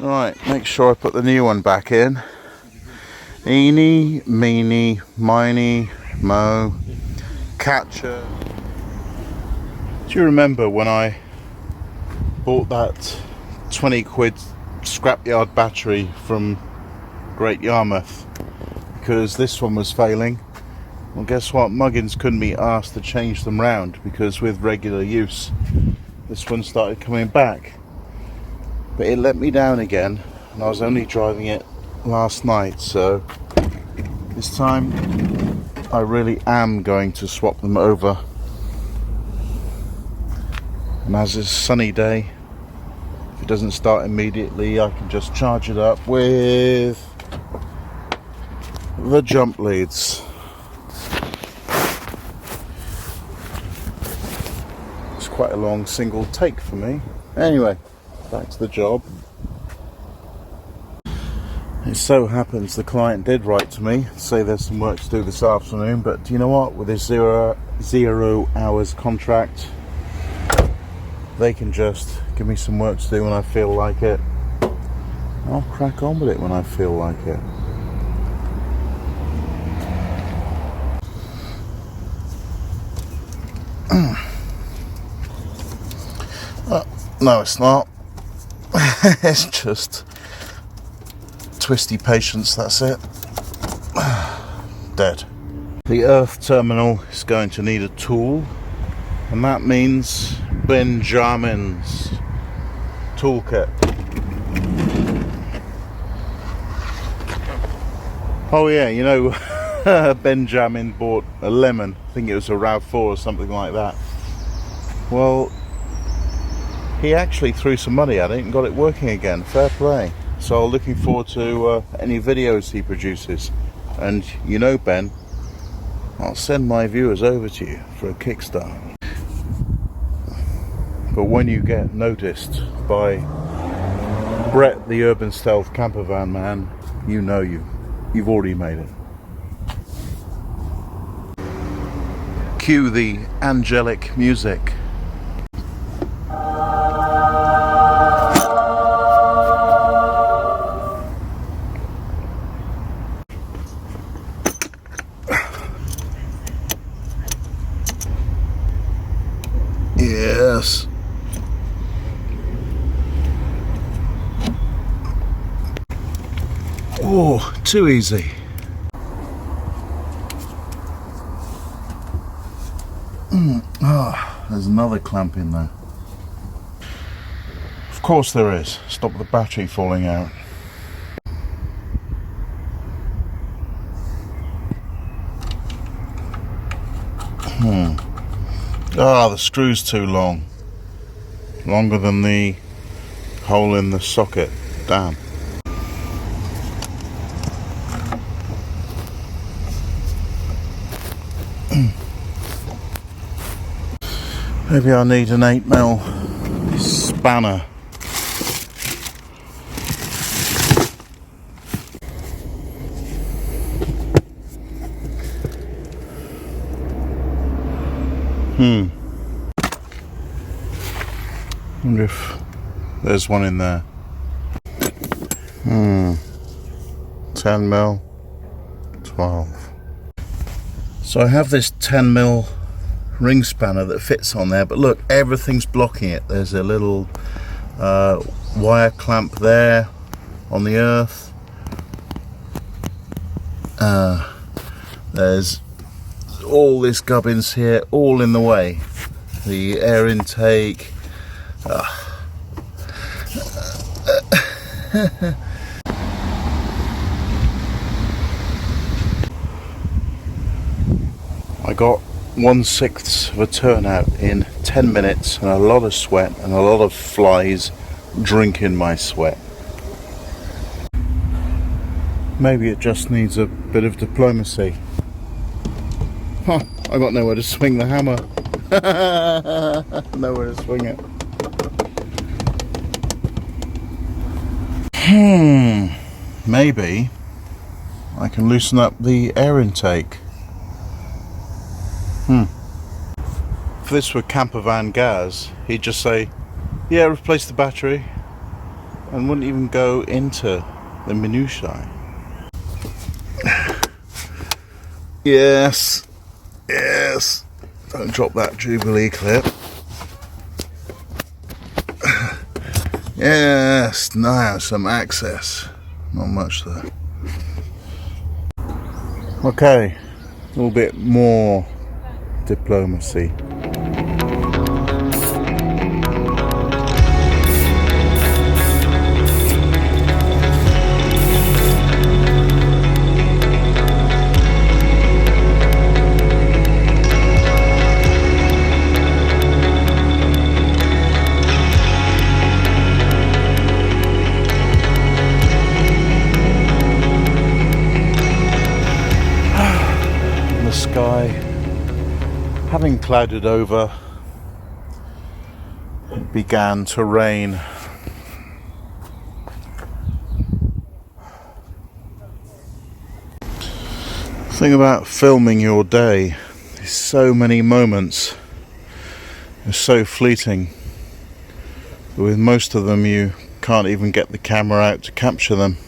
Right, make sure I put the new one back in. Eeny, meeny, miny, mo, catcher. Do you remember when I bought that 20 quid scrapyard battery from Great Yarmouth because this one was failing? Well, guess what? Muggins couldn't be asked to change them round because with regular use this one started coming back, but it let me down again, and I was only driving it last night, so this time I really am going to swap them over. And as it's a sunny day, if it doesn't start immediately, I can just charge it up with the jump leads. It's quite a long single take for me. Anyway, back to the job. It so happens the client did write to me, say there's some work to do this afternoon, but do you know what? With this zero hours contract, they can just give me some work to do when I feel like it. I'll crack on with it when I feel like it. No, it's not. It's just twisty patience, that's it. Dead. The earth terminal is going to need a tool, and that means Benjamin's toolkit. Oh yeah, you know, Benjamin bought a lemon, I think it was a RAV4 or something like that. Well, he actually threw some money at it and got it working again. Fair play. So looking forward to any videos he produces. And you know, Ben, I'll send my viewers over to you for a kickstart. But when you get noticed by Brett, the urban stealth camper van man, you know you've already made it. Cue the angelic music. Yes. Oh, too easy. There's another clamp in there. Of course there is. Stop the battery falling out. The screw's too long. Longer than the hole in the socket. Damn. Maybe I need an 8mm spanner. Wonder if there's one in there. 10mm, 12. So I have this 10mm ring spanner that fits on there, but look, everything's blocking it. There's a little wire clamp there on the earth. There's all this gubbins here, all in the way. The air intake. I got 1/6 of a turnout in 10 minutes and a lot of sweat and a lot of flies drinking my sweat. Maybe it just needs a bit of diplomacy. I got nowhere to swing the hammer. Nowhere to swing it. Maybe I can loosen up the air intake. If this were camper van Gaz, he'd just say, yeah, replace the battery. and wouldn't even go into the minutiae. Yes, yes, don't drop that Jubilee clip. Yes, now some access, not much though. Okay, a little bit more diplomacy. The sky having clouded over, it began to rain. The thing about filming your day is so many moments are so fleeting, but with most of them you can't even get the camera out to capture them,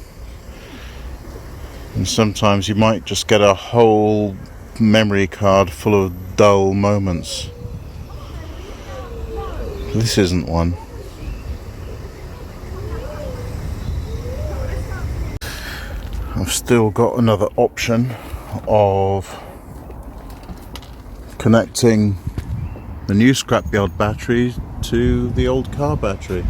and sometimes you might just get a whole memory card full of dull moments. This isn't one. I've still got another option of connecting the new scrapyard battery to the old car battery.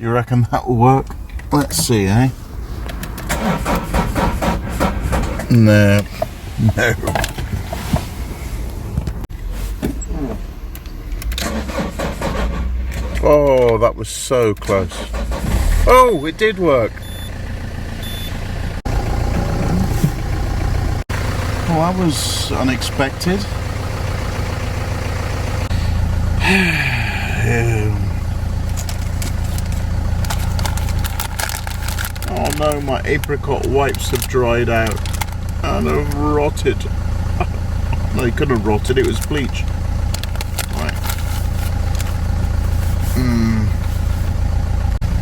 You reckon that will work? Let's see, eh? No. No. Oh, that was so close. Oh, it did work. Oh, that was unexpected. Oh no, my apricot wipes have dried out and have rotted. No, they couldn't have rotted, it was bleach. Right.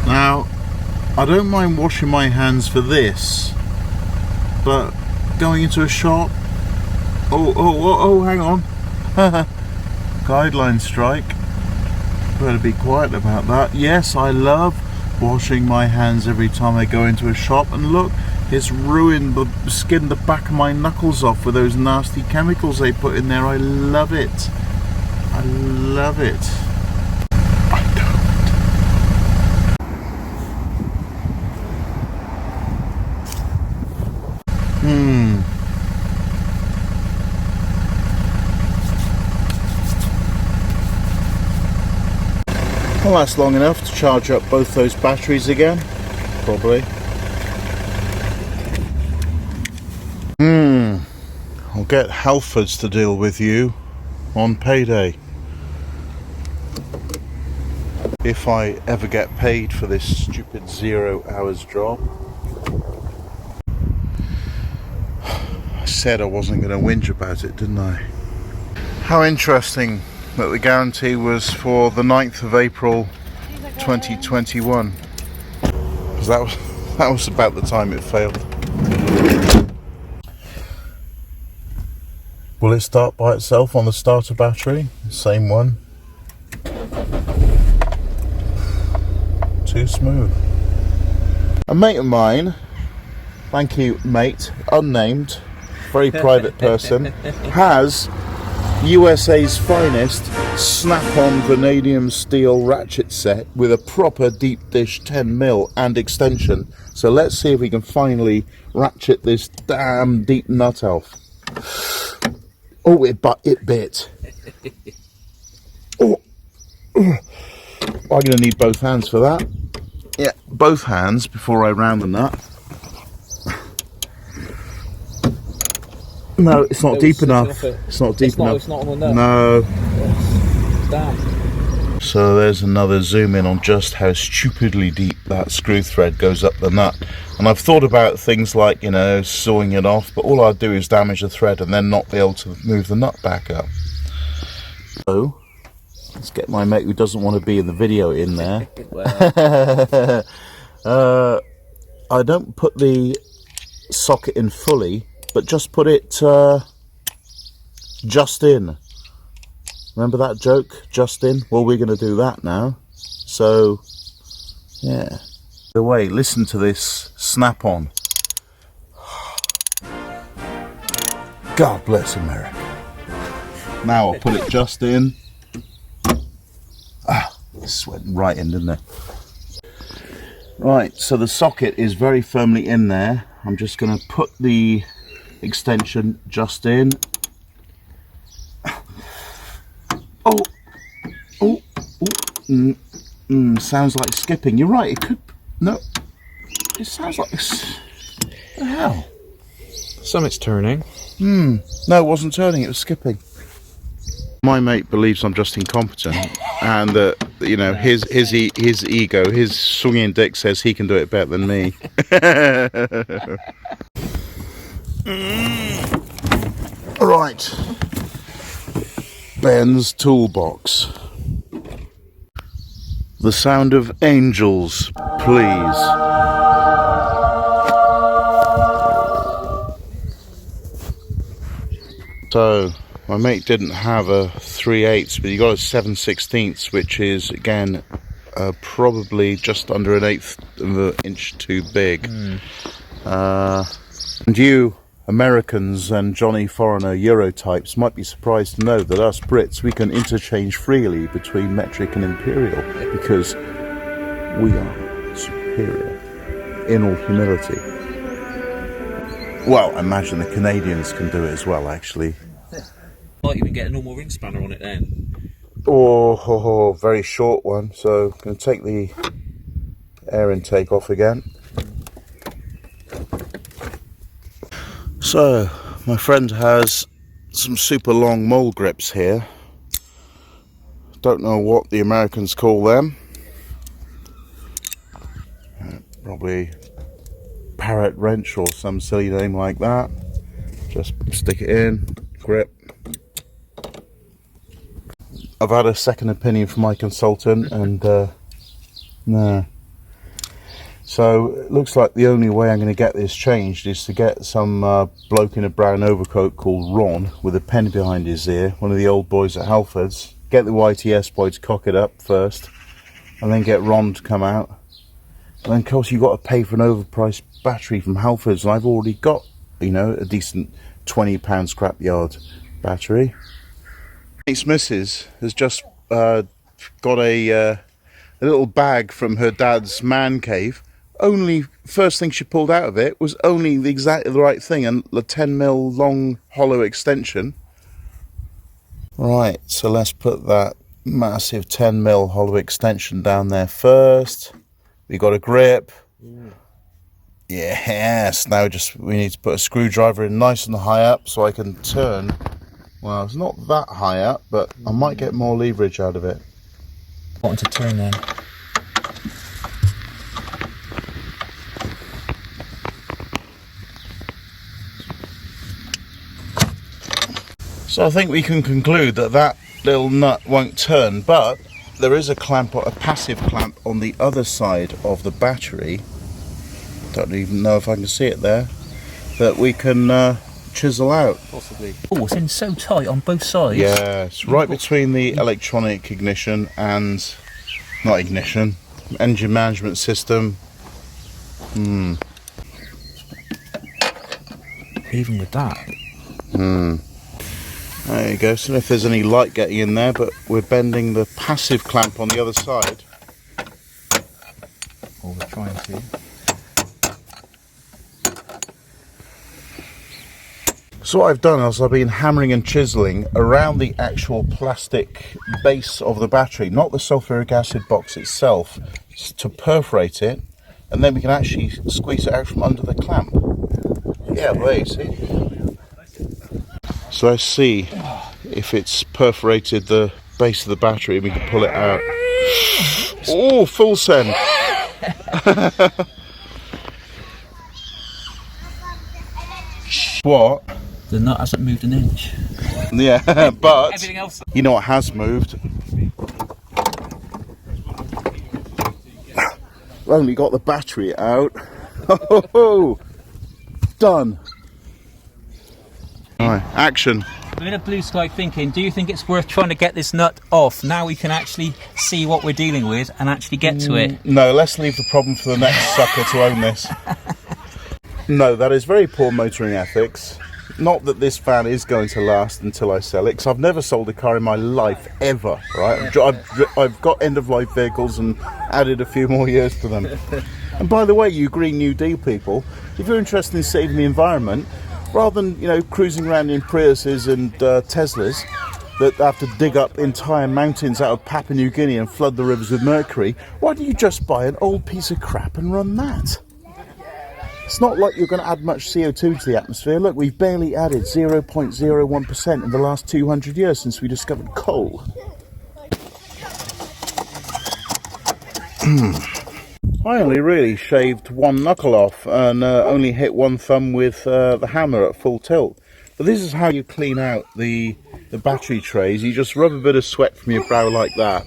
Now, I don't mind washing my hands for this, but going into a shop, oh, hang on. Guideline strike. Better be quiet about that. Yes, I love washing my hands every time I go into a shop, and look, it's ruined the skin the back of my knuckles off with those nasty chemicals they put in there. I love it. I love it. I don't. Well, that's long enough to charge up both those batteries again, probably. I'll get Halfords to deal with you on payday. If I ever get paid for this stupid 0 hours job. I said I wasn't going to whinge about it, didn't I? How interesting that the guarantee was for the 9th of April 2021, because that was about the time it failed. Will it start by itself on the starter battery? Same one. Too smooth. A mate of mine, thank you mate, unnamed, very private person, has USA's finest snap-on vanadium steel ratchet set with a proper deep dish 10mm and extension. So let's see if we can finally ratchet this damn deep nut off. Oh, it bit. Oh, I'm going to need both hands for that. Yeah, both hands before I round the nut. No, it's not deep enough. It's not deep enough. It's not on the nut. No. Damn. So there's another zoom in on just how stupidly deep that screw thread goes up the nut. And I've thought about things like, you know, sawing it off, but all I'd do is damage the thread and then not be able to move the nut back up. So let's get my mate who doesn't want to be in the video in there. I don't put the socket in fully, but just put it just in. Remember that joke, just in? Well, we're going to do that now. So, yeah. By the way, listen to this snap-on. God bless America. Now I'll put it just in. Ah, this went right in, didn't it? Right, so the socket is very firmly in there. I'm just going to put the extension just in. Sounds like skipping. You're right, it could... No. It sounds like... What the hell? Something's turning. No, it wasn't turning, it was skipping. My mate believes I'm just incompetent, and you know, his ego, his swinging dick says he can do it better than me. Right, Ben's toolbox. The sound of angels, please. So, my mate didn't have a 3/8, but he got a 7/16, which is, again, probably just under 1/8 of an inch too big. And you, Americans and Johnny Foreigner Eurotypes, might be surprised to know that us Brits, we can interchange freely between metric and imperial, because we are superior, in all humility. Well, I imagine the Canadians can do it as well, actually. Might even get a normal ring spanner on it then. Oh, very short one. So I'm going to take the air intake off again. So my friend has some super long mole grips here. Don't know what the Americans call them. Probably parrot wrench or some silly name like that. Just stick it in, grip. I've had a second opinion from my consultant, and no. So it looks like the only way I'm going to get this changed is to get some bloke in a brown overcoat called Ron with a pen behind his ear, one of the old boys at Halfords. Get the YTS boy to cock it up first, and then get Ron to come out. And then of course you've got to pay for an overpriced battery from Halfords, and I've already got, you know, a decent £20 scrapyard battery. Mate's missus has just got a little bag from her dad's man cave. Only first thing she pulled out of it was only exactly the right thing, and the 10mm long hollow extension. Right, so let's put that massive 10mm hollow extension down there first. We got a grip. Yes, now we need to put a screwdriver in nice and high up so I can turn. Well, it's not that high up, but I might get more leverage out of it. Wanting to turn then. So I think we can conclude that that little nut won't turn, but there is a clamp, a passive clamp on the other side of the battery. Don't even know if I can see it there. That we can chisel out. Possibly. Oh, it's in so tight on both sides. Yeah, it's right between the electronic ignition and, not ignition, engine management system. Even with that. There you go. So if there's any light getting in there, but we're bending the passive clamp on the other side. Or we're trying to. So what I've done is I've been hammering and chiseling around the actual plastic base of the battery, not the sulfuric acid box itself, to perforate it, and then we can actually squeeze it out from under the clamp. Yeah, there you see. So let's see if it's perforated the base of the battery and we can pull it out. Oh, full send. What? The nut hasn't moved an inch. Yeah, but Everything else. you know what has moved? I've only got the battery out. Oh, done. All right, action. I'm in a blue sky thinking, do you think it's worth trying to get this nut off? Now we can actually see what we're dealing with and actually get to it. No, let's leave the problem for the next sucker to own this. No, that is very poor motoring ethics. Not that this van is going to last until I sell it, because I've never sold a car in my life, ever, right? I've got end-of-life vehicles and added a few more years to them. And by the way, you Green New Deal people, if you're interested in saving the environment, rather than, you know, cruising around in Priuses and Teslas that have to dig up entire mountains out of Papua New Guinea and flood the rivers with mercury, why don't you just buy an old piece of crap and run that? It's not like you're going to add much CO2 to the atmosphere. Look, we've barely added 0.01% in the last 200 years since we discovered coal. I only really shaved one knuckle off and only hit one thumb with the hammer at full tilt. But this is how you clean out the battery trays. You just rub a bit of sweat from your brow like that.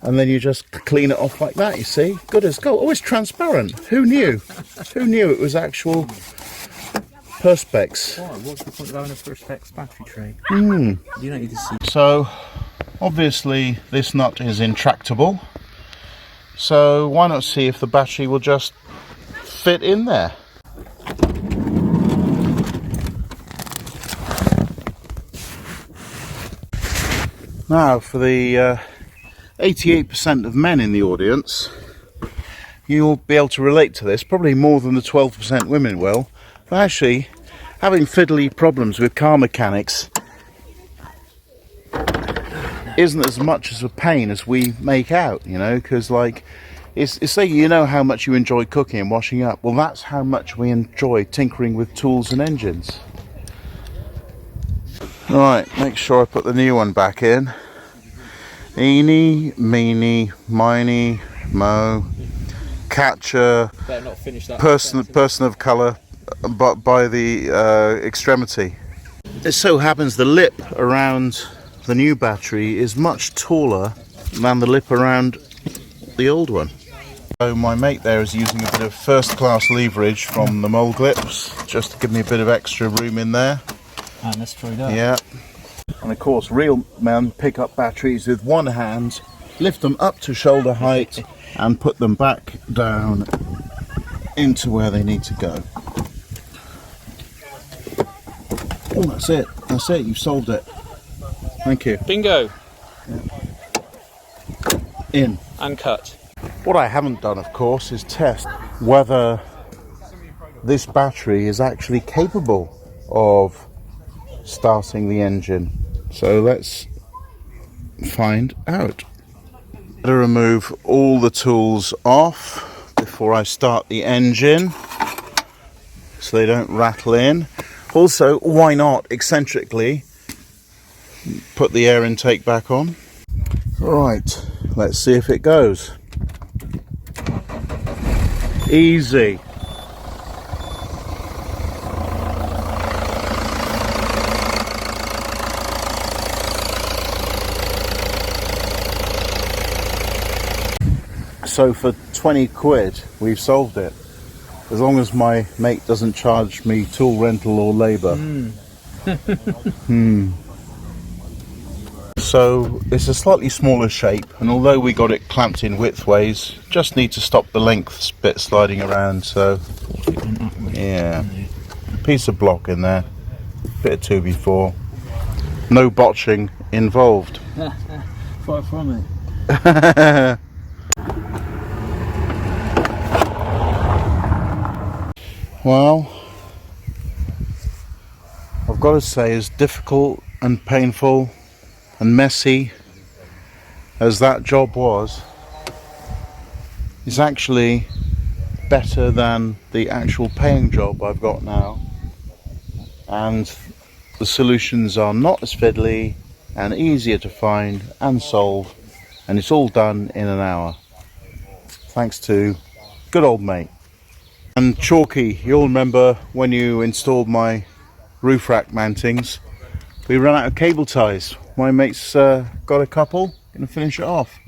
And then you just clean it off like that, you see? Good as gold. Oh, it's transparent. Who knew? Who knew it was actual Perspex? Oh, what's the point of having a Perspex battery tray? Mm. You don't need to see. So, obviously, this nut is intractable. So, why not see if the battery will just fit in there? Now, for the 88% of men in the audience, you'll be able to relate to this, probably more than the 12% women will. But actually, having fiddly problems with car mechanics isn't as much as a pain as we make out, you know, because like, it's saying, you know how much you enjoy cooking and washing up. Well, that's how much we enjoy tinkering with tools and engines. Right, make sure I put the new one back in. Eeny, meeny, miny, mo, catcher, Better not finish that. person of colour, but by the extremity. It so happens the lip around the new battery is much taller than the lip around the old one. So my mate there is using a bit of first class leverage from the mould clips, just to give me a bit of extra room in there. And let's try that. Yeah. And of course, real men pick up batteries with one hand, lift them up to shoulder height, and put them back down into where they need to go. Oh, that's it. That's it. You've solved it. Thank you. Bingo. Yeah. In. And cut. What I haven't done, of course, is test whether this battery is actually capable of starting the engine. So let's find out. Better remove all the tools off before I start the engine so they don't rattle in. Also, why not eccentrically put the air intake back on? Right, let's see if it goes. Easy. So for 20 quid, we've solved it. As long as my mate doesn't charge me tool rental or labour. So it's a slightly smaller shape, and although we got it clamped in widthways, just need to stop the length bit sliding around. So yeah, piece of block in there, bit of 2x4, no botching involved. Far from it. Well, I've got to say, as difficult and painful and messy as that job was, it's actually better than the actual paying job I've got now. And the solutions are not as fiddly and easier to find and solve, and it's all done in an hour, thanks to good old mate. And Chalky, you'll remember when you installed my roof rack mountings, we ran out of cable ties. My mate's got a couple, gonna finish it off.